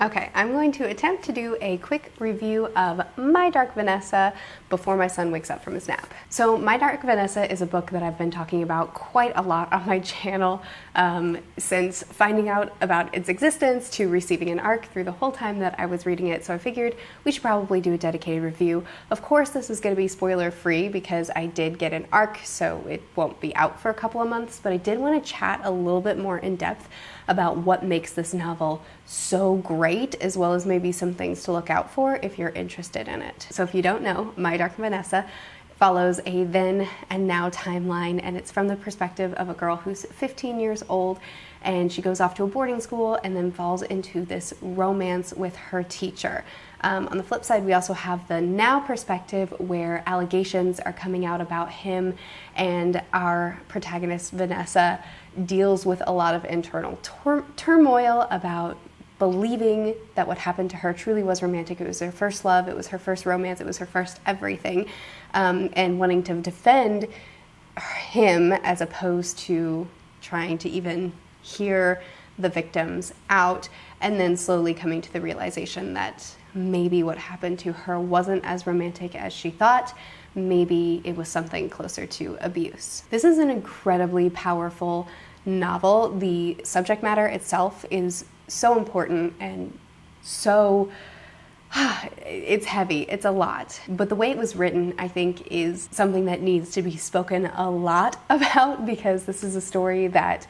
Okay, I'm going to attempt to do a quick review of My Dark Vanessa before my son wakes up from his nap. So My Dark Vanessa is a book that I've been talking about quite a lot on my channel since finding out about its existence to receiving an ARC through the whole time that I was reading it, so I figured we should probably do a dedicated review. Of course, this is going to be spoiler free because I did get an ARC, so it won't be out for a couple of months, but I did want to chat a little bit more in depth about what makes this novel so great, as well as maybe some things to look out for if you're interested in it. So if you don't know, My Dark Vanessa follows a then and now timeline, and it's from the perspective of a girl who's 15 years old, and she goes off to a boarding school and then falls into this romance with her teacher. On the flip side, we also have the now perspective where allegations are coming out about him, and our protagonist, Vanessa, deals with a lot of internal turmoil about believing that what happened to her truly was romantic. It was her first love, it was her first romance, it was her first everything, and wanting to defend him as opposed to trying to even hear the victims out, and then slowly coming to the realization that maybe what happened to her wasn't as romantic as she thought. Maybe it was something closer to abuse. This is an incredibly powerful novel. The subject matter itself is so important and so it's heavy, it's a lot. But the way it was written, I think, is something that needs to be spoken a lot about, because this is a story that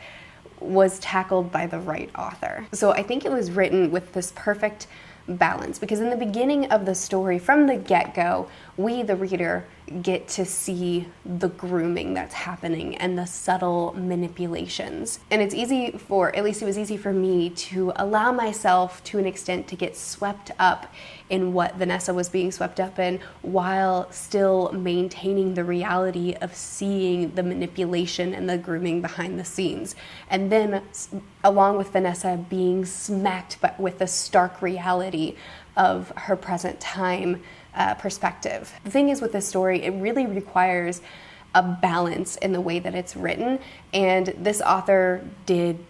was tackled by the right author. So I think it was written with this perfect balance, because in the beginning of the story, from the get-go, we, the reader, get to see the grooming that's happening and the subtle manipulations. And it's easy for, at least it was easy for me, to allow myself to an extent to get swept up in what Vanessa was being swept up in, while still maintaining the reality of seeing the manipulation and the grooming behind the scenes. And then, along with Vanessa, being smacked with the stark reality of her present time perspective. The thing is, with this story, it really requires a balance in the way that it's written, and this author did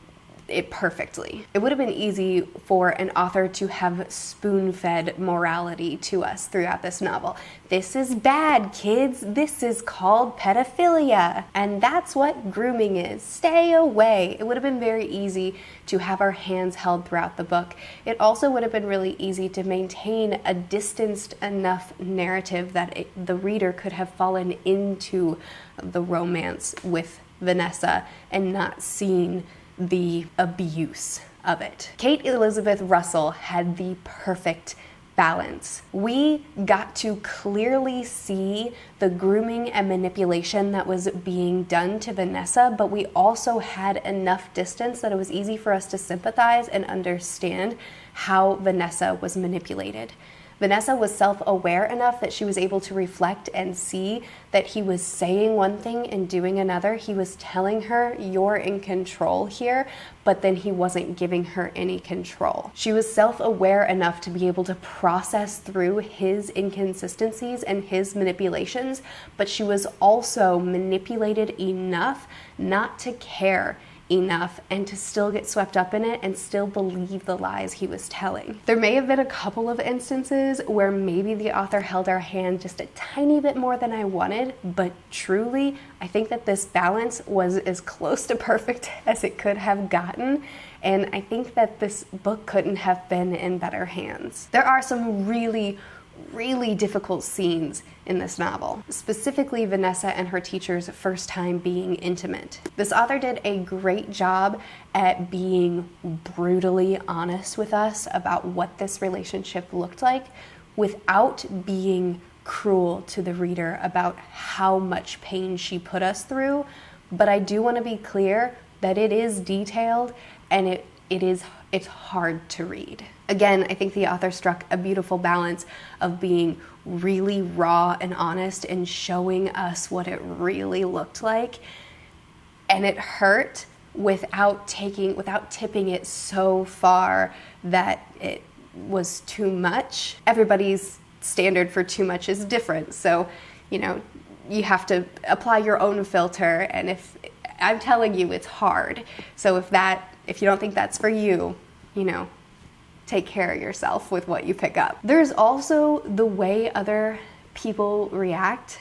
it perfectly. It would have been easy for an author to have spoon-fed morality to us throughout this novel. This is bad, kids. This is called pedophilia. And that's what grooming is. Stay away. It would have been very easy to have our hands held throughout the book. It also would have been really easy to maintain a distanced enough narrative that the reader could have fallen into the romance with Vanessa and not seen the abuse of it. Kate Elizabeth Russell had the perfect balance. We got to clearly see the grooming and manipulation that was being done to Vanessa, but we also had enough distance that it was easy for us to sympathize and understand how Vanessa was manipulated. Vanessa was self-aware enough that she was able to reflect and see that he was saying one thing and doing another. He was telling her, "You're in control here," but then he wasn't giving her any control. She was self-aware enough to be able to process through his inconsistencies and his manipulations, but she was also manipulated enough not to care enough and to still get swept up in it and still believe the lies he was telling. There may have been a couple of instances where maybe the author held our hand just a tiny bit more than I wanted, but truly, I think that this balance was as close to perfect as it could have gotten, and I think that this book couldn't have been in better hands. There are some really difficult scenes in this novel, specifically Vanessa and her teacher's first time being intimate. This author did a great job at being brutally honest with us about what this relationship looked like without being cruel to the reader about how much pain she put us through. But I do want to be clear that it is detailed and it's hard to read. Again, I think the author struck a beautiful balance of being really raw and honest and showing us what it really looked like. And it hurt without tipping it so far that it was too much. Everybody's standard for too much is different. So, you have to apply your own filter, and if I'm telling you, it's hard. So if you don't think that's for you, take care of yourself with what you pick up. There's also the way other people react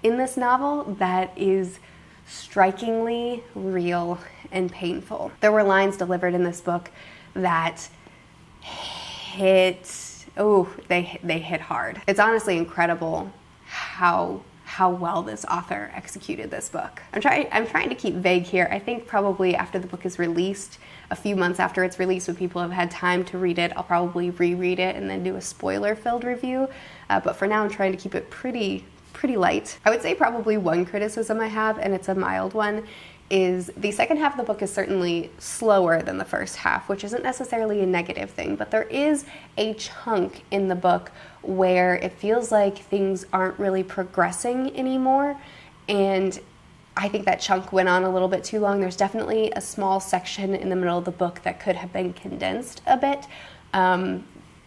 in this novel that is strikingly real and painful. There were lines delivered in this book that they hit hard. It's honestly incredible how well this author executed this book. I'm trying to keep vague here. I think probably after the book is released, a few months after it's released, when people have had time to read it, I'll probably reread it and then do a spoiler-filled review. But for now, I'm trying to keep it pretty light. I would say probably one criticism I have, and it's a mild one, is the second half of the book is certainly slower than the first half, which isn't necessarily a negative thing, but there is a chunk in the book where it feels like things aren't really progressing anymore, and I think that chunk went on a little bit too long. There's definitely a small section in the middle of the book that could have been condensed a bit,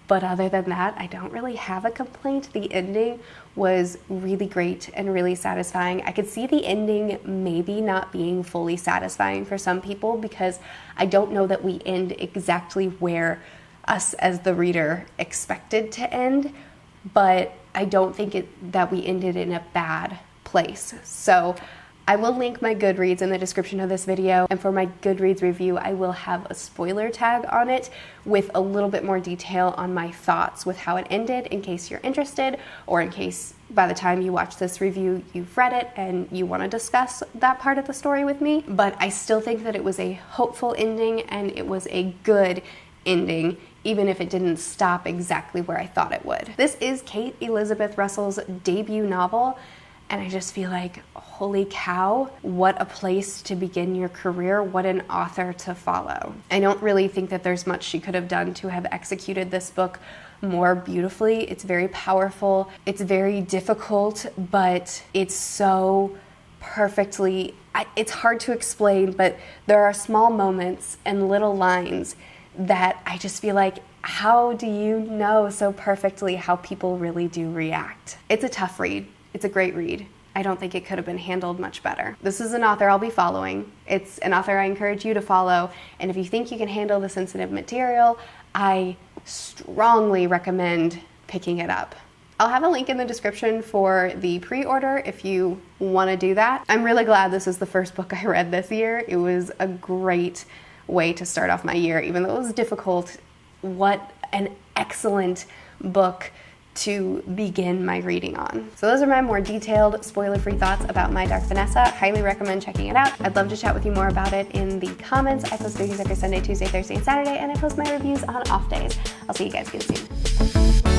but other than that, I don't really have a complaint. The ending was really great and really satisfying. I could see the ending maybe not being fully satisfying for some people because I don't know that we end exactly where us as the reader expected to end, but I don't think that we ended in a bad place. So I will link my Goodreads in the description of this video, and for my Goodreads review, I will have a spoiler tag on it with a little bit more detail on my thoughts with how it ended, in case you're interested, or in case by the time you watch this review, you've read it and you want to discuss that part of the story with me. But I still think that it was a hopeful ending and it was a good ending, even if it didn't stop exactly where I thought it would. This is Kate Elizabeth Russell's debut novel, and I just feel like, holy cow, what a place to begin your career, what an author to follow. I don't really think that there's much she could have done to have executed this book more beautifully. It's very powerful, it's very difficult, but it's so perfectly, it's hard to explain, but there are small moments and little lines that I just feel like, how do you know so perfectly how people really do react? It's a tough read. It's a great read. I don't think it could have been handled much better. This is an author I'll be following. It's an author I encourage you to follow, and if you think you can handle the sensitive material, I strongly recommend picking it up. I'll have a link in the description for the pre-order if you want to do that. I'm really glad this is the first book I read this year. It was a great way to start off my year, even though it was difficult. What an excellent book to begin my reading on. So those are my more detailed, spoiler-free thoughts about My Dark Vanessa. Highly recommend checking it out. I'd love to chat with you more about it in the comments. I post videos every Sunday, Tuesday, Thursday, and Saturday, and I post my reviews on off days. I'll see you guys again soon.